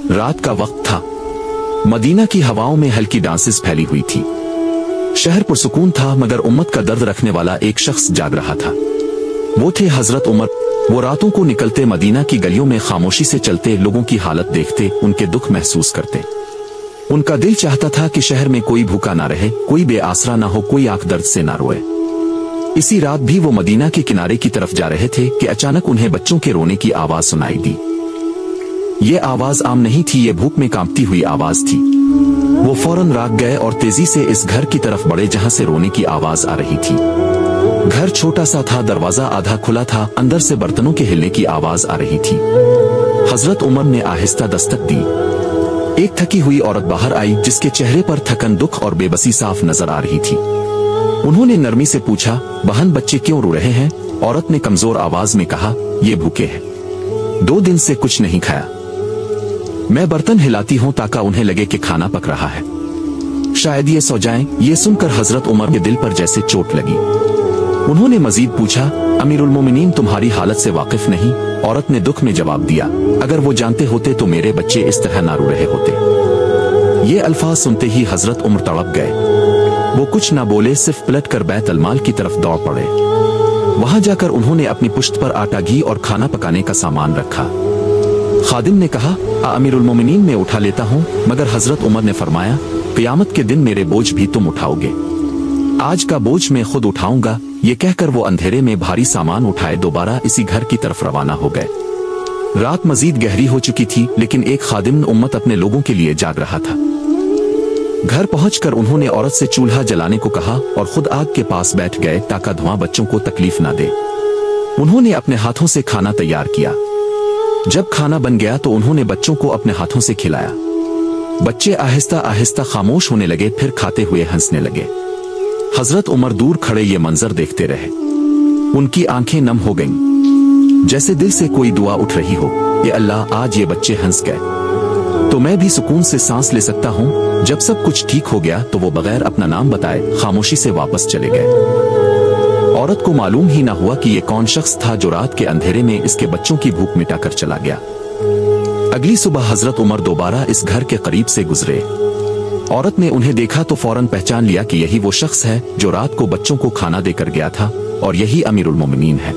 रात का वक्त था। मदीना की हवाओं में हल्की डांसेस फैली हुई थी। शहर पुरसुकून था, मगर उम्मत का दर्द रखने वाला एक शख्स जाग रहा था। वो थे हजरत उमर। वो रातों को निकलते, मदीना की गलियों में खामोशी से चलते, लोगों की हालत देखते, उनके दुख महसूस करते। उनका दिल चाहता था कि शहर में कोई भूखा ना रहे, कोई बेआसरा ना हो, कोई आंख दर्द से ना रोए। इसी रात भी वो मदीना के किनारे की तरफ जा रहे थे कि अचानक उन्हें बच्चों के रोने की आवाज सुनाई दी। ये आवाज आम नहीं थी, ये भूख में कांपती हुई आवाज थी। वो फौरन राग गए और तेजी से इस घर की तरफ बढ़े जहां से रोने की आवाज आ रही थी। घर छोटा सा था, दरवाजा आधा खुला था, अंदर से बर्तनों के हिलने की आवाज आ रही थी। हजरत उमर ने आहिस्ता दस्तक दी। एक थकी हुई औरत बाहर आई, जिसके चेहरे पर थकन, दुख और बेबसी साफ नजर आ रही थी। उन्होंने नरमी से पूछा, बहन बच्चे क्यों रो रहे हैं? औरत ने कमजोर आवाज में कहा, ये भूखे हैं, 2 दिन से कुछ नहीं खाया। मैं बर्तन हिलाती हूँ ताकि उन्हें लगे कि खाना पक रहा है, शायद ये सो जाएं। ये सुनकर हजरत उमर के दिल पर जैसे चोट लगी। उन्होंने मजीद पूछा, अमीरुल मोमिनीन तुम्हारी हालत से वाकिफ नहीं? औरत ने दुख में जवाब दिया, अगर वो जानते होते तो मेरे बच्चे इस तरह ना रो रहे होते। ये अल्फाज सुनते ही हजरत उमर तड़प गए। वो कुछ ना बोले, सिर्फ पलट कर बैतुल माल की तरफ दौड़ पड़े। वहां जाकर उन्होंने अपनी पुश्त पर आटा, घी और खाना पकाने का सामान रखा। खादिम ने कहा, अमीरुल मोमिनीन मैं उठा लेता हूँ, मगर हजरत उमर ने फरमाया, क़यामत के दिन मेरे बोझ भी तुम उठाओगे, आज का बोझ मैं खुद उठाऊंगा। ये कहकर वो अंधेरे में भारी सामान उठाए दोबारा इसी घर की तरफ रवाना हो गए। रात मजीद गहरी हो चुकी थी, लेकिन एक खादिम उम्मत अपने लोगों के लिए जाग रहा था। घर पहुंचकर उन्होंने औरत से चूल्हा जलाने को कहा और खुद आग के पास बैठ गए ताकि धुआं बच्चों को तकलीफ ना दे। उन्होंने अपने हाथों से खाना तैयार किया। जब खाना बन गया तो उन्होंने बच्चों को अपने हाथों से खिलाया। बच्चे आहिस्ता आहिस्ता खामोश होने लगे, फिर खाते हुए हंसने लगे। हजरत उमर दूर खड़े ये मंजर देखते रहे। उनकी आंखें नम हो गईं, जैसे दिल से कोई दुआ उठ रही हो, ये अल्लाह आज ये बच्चे हंस गए तो मैं भी सुकून से सांस ले सकता हूँ। जब सब कुछ ठीक हो गया तो वो बगैर अपना नाम बताए खामोशी से वापस चले गए। औरत को मालूम ही ना हुआ कि ये कौन शख्स था जो रात के अंधेरे में इसके बच्चों की भूख मिटाकर चला गया। अगली सुबह हजरत उमर दोबारा इस घर के करीब से गुजरे। औरत ने उन्हें देखा तो फौरन पहचान लिया कि यही वो शख्स है जो रात को बच्चों को खाना देकर गया था और यही अमीरुल मोमिनीन है।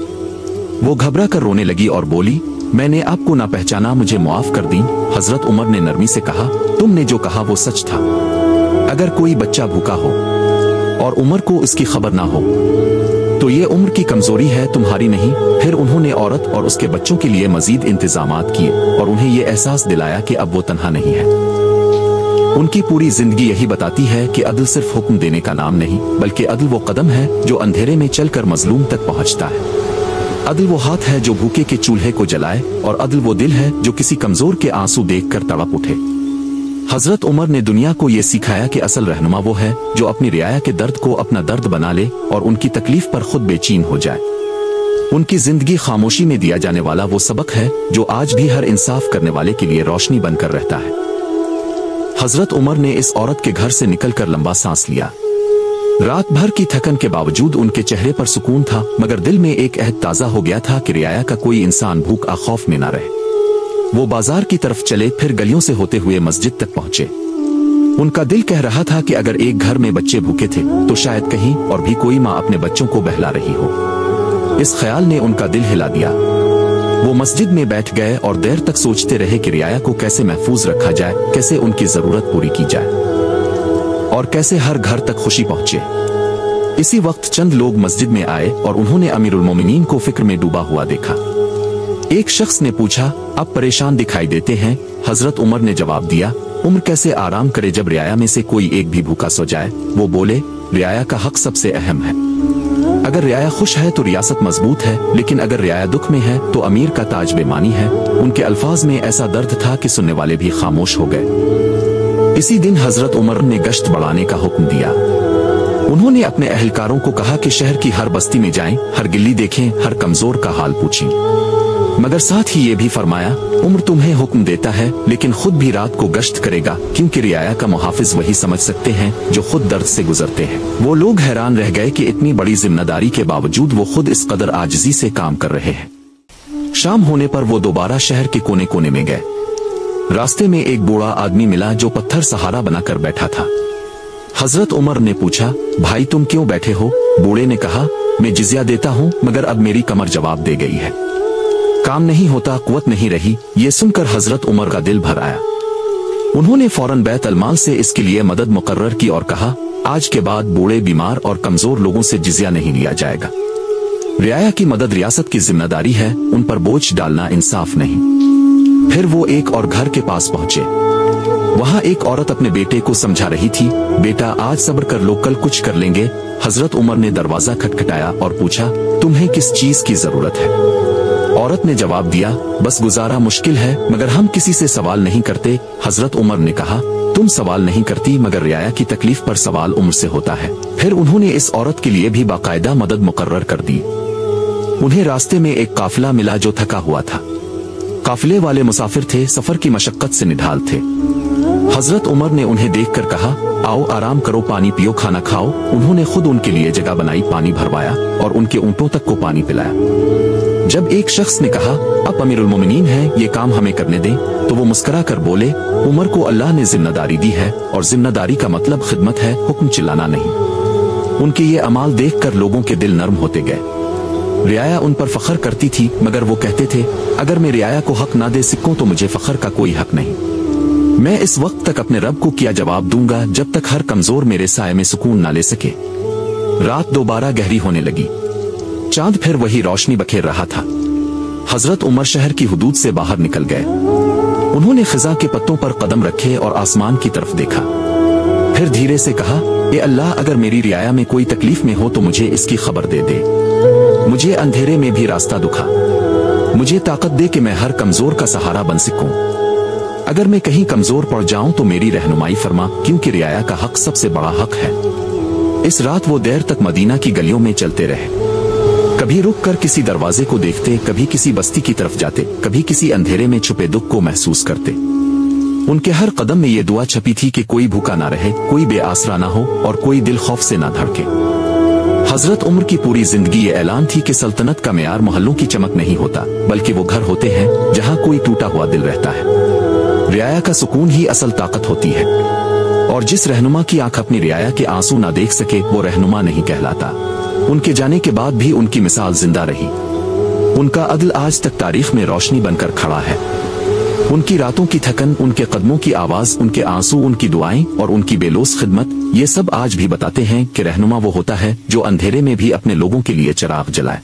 वो घबरा कर रोने लगी और बोली, मैंने आपको ना पहचाना, मुझे माफ कर दी। हजरत उमर ने नरमी से कहा, तुमने जो कहा वो सच था। अगर कोई बच्चा भूखा हो और उमर को इसकी खबर ना हो तो ये उम्र की कमजोरी है, तुम्हारी नहीं। फिर उन्होंने औरत और उसके बच्चों के लिए मजीद इंतजामात किए और उन्हें ये एहसास दिलाया कि अब वो तन्हा नहीं है। उनकी पूरी जिंदगी यही बताती है कि अदल सिर्फ हुक्म देने का नाम नहीं, बल्कि अदल वो कदम है जो अंधेरे में चलकर मजलूम तक पहुंचता है। अदल वो हाथ है जो भूखे के चूल्हे को जलाए और अदल वो दिल है जो किसी कमजोर के आंसू देखकर तड़प उठे। हजरत उमर ने दुनिया को ये सिखाया कि असल रहनुमा वो है जो अपनी रियाया के दर्द को अपना दर्द बना ले और उनकी तकलीफ पर खुद बेचैन हो जाए। उनकी जिंदगी खामोशी में दिया जाने वाला वो सबक है जो आज भी हर इंसाफ करने वाले के लिए रोशनी बनकर रहता है। हजरत उमर ने इस औरत के घर से निकलकर लंबा सांस लिया। रात भर की थकन के बावजूद उनके चेहरे पर सुकून था, मगर दिल में एक अहद ताजा हो गया था कि रियाया का कोई इंसान भूखा खौफ में न रहे। वो बाजार की तरफ चले, फिर गलियों से होते हुए मस्जिद तक पहुंचे। उनका दिल कह रहा था कि अगर एक घर में बच्चे भूखे थे तो शायद कहीं और भी कोई माँ अपने बच्चों को बहला रही हो। इस ख्याल ने उनका दिल हिला दिया। वो मस्जिद में बैठ गए और देर तक सोचते रहे कि रियाया को कैसे महफूज रखा जाए, कैसे उनकी जरूरत पूरी की जाए और कैसे हर घर तक खुशी पहुंचे। इसी वक्त चंद लोग मस्जिद में आए और उन्होंने अमीरुल मोमिनीन को फिक्र में डूबा हुआ देखा। एक शख्स ने पूछा, अब परेशान दिखाई देते हैं। हजरत उमर ने जवाब दिया, उम्र कैसे आराम करे जब रियाया में से कोई एक भी भूखा सो जाए। वो बोले, रियाया का हक सबसे अहम है। अगर रियाया खुश है तो रियासत मजबूत है, लेकिन अगर रियाया दुख में है तो अमीर का ताज बेमानी है। उनके अल्फाज में ऐसा दर्द था कि सुनने वाले भी खामोश हो गए। इसी दिन हजरत उमर ने गश्त बढ़ाने का हुक्म दिया। उन्होंने अपने अहलकारों को कहा कि शहर की हर बस्ती में जाएं, हर गिल्ली देखें, हर कमजोर का हाल पूछें, मगर साथ ही ये भी फरमाया, उम्र तुम्हें हुक्म देता है लेकिन खुद भी रात को गश्त करेगा, क्योंकि रियाया का मुहाफिज वही समझ सकते हैं जो खुद दर्द से गुजरते हैं। वो लोग हैरान रह गए कि इतनी बड़ी जिम्मेदारी के बावजूद वो खुद इस कदर आजिजी से काम कर रहे हैं। शाम होने पर वो दोबारा शहर के कोने कोने में गए। रास्ते में एक बूढ़ा आदमी मिला जो पत्थर सहारा बनाकर बैठा था। हजरत उमर ने पूछा, भाई तुम क्यों बैठे हो? बूढ़े ने कहा, मैं जिज़िया देता हूँ मगर अब मेरी कमर जवाब दे गई है, काम नहीं होता, कुव्वत नहीं रही। ये सुनकर हजरत उमर का दिल भर आया। उन्होंने फौरन बैत अलमाल से इसके लिए मदद मुकर्रर की और कहा, आज के बाद बूढ़े, बीमार और कमजोर लोगों से जिज़िया नहीं लिया जाएगा। रियाया की मदद रियासत की जिम्मेदारी है, उन पर बोझ डालना इंसाफ नहीं। फिर वो एक और घर के पास पहुंचे। वहां एक औरत अपने बेटे को समझा रही थी, बेटा आज सब्र कर लो, कल कुछ कर लेंगे। हजरत उमर ने दरवाजा खटखटाया और पूछा, तुम्हें किस चीज की जरूरत है? औरत ने जवाब दिया, बस गुजारा मुश्किल है मगर हम किसी से सवाल नहीं करते। हजरत उमर ने कहा, तुम सवाल नहीं करती मगर रियाया की तकलीफ पर सवाल उम्र से होता है। फिर उन्होंने इस औरत के लिए भी बाकायदा मदद मुकर्रर कर दी। उन्हें रास्ते में एक काफिला मिला जो थका हुआ था। काफिले वाले मुसाफिर थे, सफर की मशक्कत से निढाल थे। हजरत उमर ने उन्हें देखकर कहा, आओ आराम करो, पानी पियो, खाना खाओ। उन्होंने खुद उनके लिए जगह बनाई, पानी भरवाया और उनके ऊंटों तक को पानी पिलाया। जब एक शख्स ने कहा, अब अमीरुल मोमिनीन है, ये काम हमें करने दें, तो वो मुस्कुरा कर बोले, उमर को अल्लाह ने जिम्मेदारी दी है और जिम्मेदारी का मतलब खिदमत है, हुक्म चिल्लाना नहीं। उनके ये अमाल देखकर लोगों के दिल नर्म होते गए। रियाया उन पर फख्र करती थी मगर वो कहते थे, अगर मैं रियाया को हक ना दे सकूं तो मुझे फख्र का कोई हक नहीं। मैं इस वक्त तक अपने रब को क्या जवाब दूंगा जब तक हर कमजोर मेरे साये में सुकून ना ले सके। रात दोबारा गहरी होने लगी। चांद फिर वही रोशनी बखेर रहा था। हजरत उमर शहर की हुदूद से बाहर निकल गए। उन्होंने खिजा के पत्तों पर कदम रखे और आसमान की तरफ देखा। फिर धीरे से कहा, ए अल्लाह, अगर मेरी रियाया में कोई तकलीफ में हो तो मुझे इसकी खबर दे दे। मुझे अंधेरे में भी रास्ता दिखा। मुझे ताकत दे कि मैं हर कमजोर का सहारा बन सकूं। अगर मैं कहीं कमजोर पड़ जाऊं तो मेरी रहनुमाई फरमा, क्योंकि रियाया का हक सबसे बड़ा हक है। इस रात वो देर तक मदीना की गलियों में चलते रहे। कभी रुक कर किसी दरवाजे को देखते, कभी किसी बस्ती की तरफ जाते, कभी किसी अंधेरे में छुपे दुख को महसूस करते। उनके हर कदम में ये दुआ छपी थी कि कोई भूखा ना रहे, कोई बेआसरा ना हो और कोई दिल खौफ से ना धड़के। हजरत उमर की पूरी जिंदगी ये ऐलान थी कि सल्तनत का मेयार महलों की चमक नहीं होता, बल्कि वो घर होते हैं जहां कोई टूटा हुआ दिल रहता है। रियाया का सुकून ही असल ताकत होती है, और जिस रहनुमा की आंख अपनी रियाया के आंसू ना देख सके वो रहनुमा नहीं कहलाता। उनके जाने के बाद भी उनकी मिसाल जिंदा रही। उनका अदल आज तक तारीख में रोशनी बनकर खड़ा है। उनकी रातों की थकन, उनके कदमों की आवाज, उनके आंसू, उनकी दुआएं और उनकी बेलोस खिदमत, ये सब आज भी बताते हैं कि रहनुमा वो होता है जो अंधेरे में भी अपने लोगों के लिए चिराग जलाए।